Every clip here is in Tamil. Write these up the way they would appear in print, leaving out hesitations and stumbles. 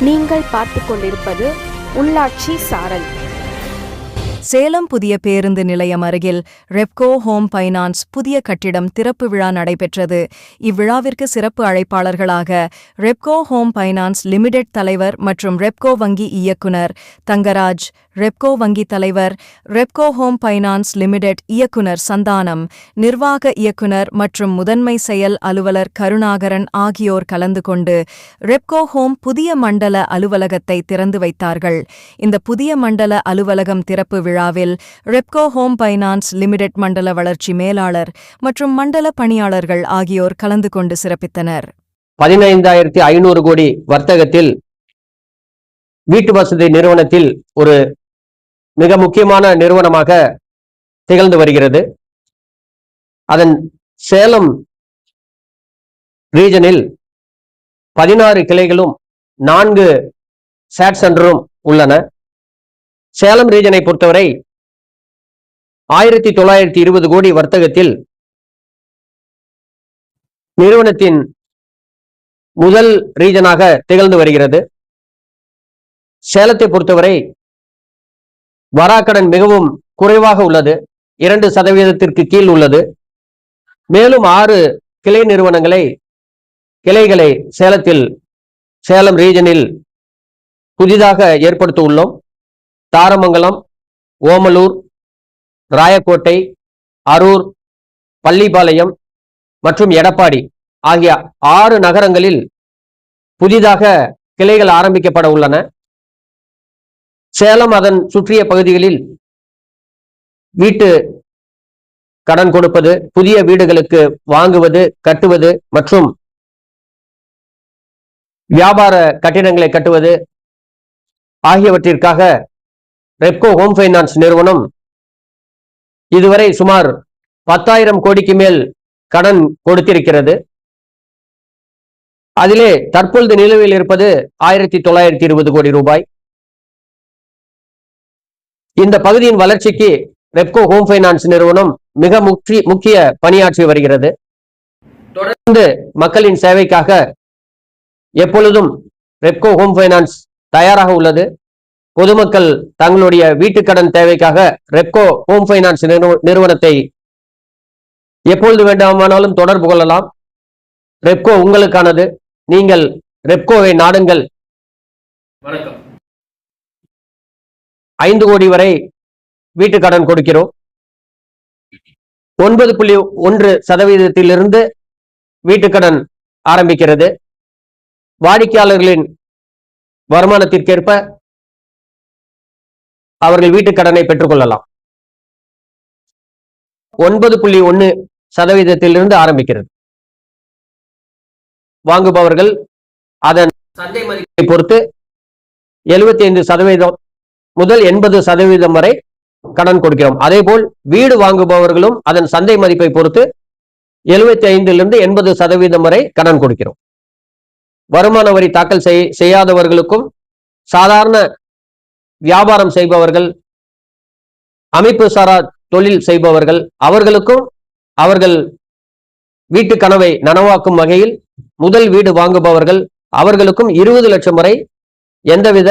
நீங்கள் பார்த்து கொண்டிருப்பது உள்ளாட்சி சாரல். சேலம் புதிய பேருந்து நிலையம் அருகில் ரெப்கோ ஹோம் ஃபைனான்ஸ் புதிய கட்டிடம் திறப்பு விழா நடைபெற்றது. இவ்விழாவிற்கு சிறப்பு அழைப்பாளர்களாக ரெப்கோ ஹோம் ஃபைனான்ஸ் லிமிடெட் தலைவர் மற்றும் ரெப்கோ வங்கி இயக்குனர் தங்கராஜ், ரெப்கோ வங்கி தலைவர், ரெப்கோ ஹோம் ஃபைனான்ஸ் லிமிடெட் இயக்குனர் சந்தானம், நிர்வாக இயக்குனர் மற்றும் முதன்மை செயல் அலுவலர் கருணாகரன் ஆகியோர் கலந்து கொண்டு ரெப்கோ ஹோம் புதிய மண்டல அலுவலகத்தை திறந்து வைத்தார்கள். இந்த புதிய மண்டல அலுவலகம் திறப்பு விழாவில் ரெப்கோ ஹோம் ஃபைனான்ஸ் லிமிடெட் மண்டல வளர்ச்சி மேலாளர் மற்றும் மண்டல பணியாளர்கள் ஆகியோர் கலந்து கொண்டு சிறப்பித்தனர். 15,500 கோடி வர்த்தகத்தில் வீட்டு வசதி நிறுவனத்தில் ஒரு மிக முக்கியமான நிறுவனமாக திகழ்ந்து வருகிறது. அதன் சேலம் ரீஜனில் 16 கிளைகளும் 4 சேட் சென்டரும் உள்ளன. சேலம் ரீஜனை பொறுத்தவரை 1920 கோடி வர்த்தகத்தில் நிறுவனத்தின் முதல் ரீஜனாக திகழ்ந்து வருகிறது. சேலத்தை பொறுத்தவரை வராக்கடன் மிகவும் குறைவாக உள்ளது, 2% கீழ் உள்ளது. மேலும் 6 கிளை கிளைகளை சேலம் ரீஜனில் புதிதாக ஏற்படுத்த உள்ளோம். தாரமங்கலம், ஓமலூர், ராயக்கோட்டை, அரூர், பள்ளிப்பாளையம் மற்றும் எடப்பாடி ஆகிய 6 நகரங்களில் புதிதாக கிளைகள் ஆரம்பிக்கப்பட உள்ளன. சேலம் அதன் சுற்றிய பகுதிகளில் வீட்டு கடன் கொடுப்பது, புதிய வீடுகளுக்கு வாங்குவது, கட்டுவது மற்றும் வியாபார கட்டிடங்களை கட்டுவது ஆகியவற்றிற்காக ரெப்கோ ஹோம் ஃபைனான்ஸ் நிறுவனம் இதுவரை சுமார் 10,000 கோடிக்கு மேல் கடன் கொடுத்திருக்கிறது. அதிலே தற்பொழுது நிலுவையில் இருப்பது 1920 கோடி ரூபாய். இந்த பகுதியின் வளர்ச்சிக்கு ரெப்கோ ஹோம் ஃபைனான்ஸ் நிறுவனம் மிக முக்கிய பணியாற்றி வருகிறது. தொடர்ந்து மக்களின் சேவைக்காக எப்பொழுதும் ரெப்கோ ஹோம் ஃபைனான்ஸ் தயாராக உள்ளது. பொதுமக்கள் தங்களுடைய வீட்டுக்கடன் தேவைக்காக ரெப்கோ ஹோம் ஃபைனான்ஸ் நிறுவனத்தை எப்பொழுது வேண்டுமானாலும் தொடர்பு கொள்ளலாம். ரெப்கோ உங்களுக்கானது. நீங்கள் ரெப்கோவை நாடுங்கள். வணக்கம். 5 கோடி வரை வீட்டுக்கடன் கொடுக்கிறோம். 9.1% வீட்டுக்கடன் ஆரம்பிக்கிறது. வாடிக்கையாளர்களின் வருமானத்திற்கேற்ப அவர்கள் வீட்டுக்கடனை பெற்றுக்கொள்ளலாம். 9.1% ஆரம்பிக்கிறது. வாங்குபவர்கள் அதன் சந்தை மதிப்பை பொறுத்து 75% முதல் 80% வரை கடன் கொடுக்கிறோம். அதேபோல் வீடு வாங்குபவர்களும் அதன் சந்தை மதிப்பை பொறுத்து 75% வரை கடன் கொடுக்கிறோம். வருமான வரி தாக்கல் செய்யாதவர்களுக்கும், சாதாரண வியாபாரம் செய்பவர்கள், அமைப்பு சாரா தொழில் செய்பவர்கள், அவர்களுக்கும் அவர்கள் வீட்டு கனவை நனவாக்கும் வகையில் முதல் வீடு வாங்குபவர்கள் அவர்களுக்கும் 20 லட்சம் வரை எந்தவித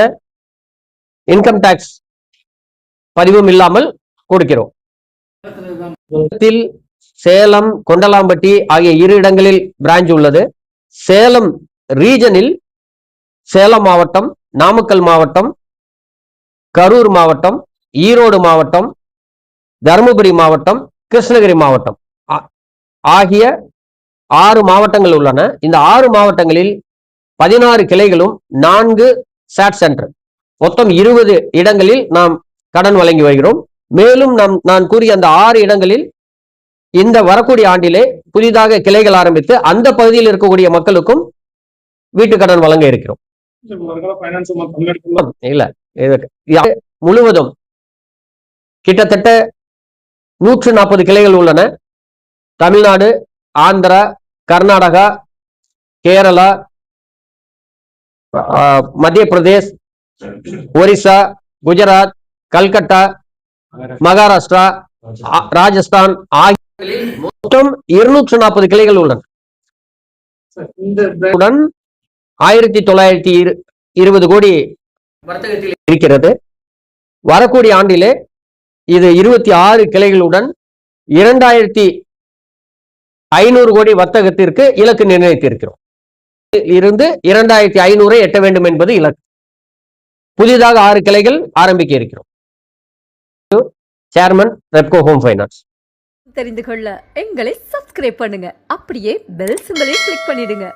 இன்கம் டாக்ஸ் பதிவும் இல்லாமல் கொடுக்கிறோம். சேலம், கொண்டலாம்பட்டி ஆகிய 2 இடங்களில் பிரான்ச் உள்ளது. சேலம் ரீஜனில் சேலம் மாவட்டம், நாமக்கல் மாவட்டம், கரூர் மாவட்டம், ஈரோடு மாவட்டம், தருமபுரி மாவட்டம், கிருஷ்ணகிரி மாவட்டம் ஆகிய 6 மாவட்டங்கள் உள்ளன. இந்த 6 மாவட்டங்களில் 16 கிளைகளும் 4 சேட் சென்டர், மொத்தம் 20 இடங்களில் நாம் கடன் வழங்கி வருகிறோம். மேலும் நான் கூறிய அந்த 6 இடங்களில் இந்த வரக்கூடிய ஆண்டிலே புதிதாக கிளைகள் ஆரம்பித்து அந்த பகுதியில் இருக்கக்கூடிய மக்களுக்கும் வீட்டு கடன் வழங்க இருக்கிறோம். இல்ல, முழுவதும் கிட்டத்தட்ட 140 கிளைகள் உள்ளன. தமிழ்நாடு, ஆந்திரா, கர்நாடகா, கேரளா, மத்திய பிரதேஷ், ஒரிசா, குஜராத், கல்கத்தா, மகாராஷ்டிரா, ராஜஸ்தான் ஆகிய மொத்தம் 240 கிளைகள் உள்ளன. 1920 20 கோடி வர்த்தகத்தில் இருக்கிறது. வரக்கூடிய ஆண்டிலே இது 26 கிளைகளுடன் 2500 கோடி வர்த்தகத்திற்கு இலக்கு நிர்ணயித்திருக்கிறோம். இருந்து 2500 எட்ட வேண்டும் என்பது இலக்கு. புதிதாக 6 கிளைகள் ஆரம்பிக்க இருக்கிறோம். Chairman Repco home finance. தெரிந்து கொள்ள எங்களை சப்ஸ்கிரைப் பண்ணுங்க, அப்படியே பெல் சிம்பலையும் கிளிக் பண்ணிடுங்க.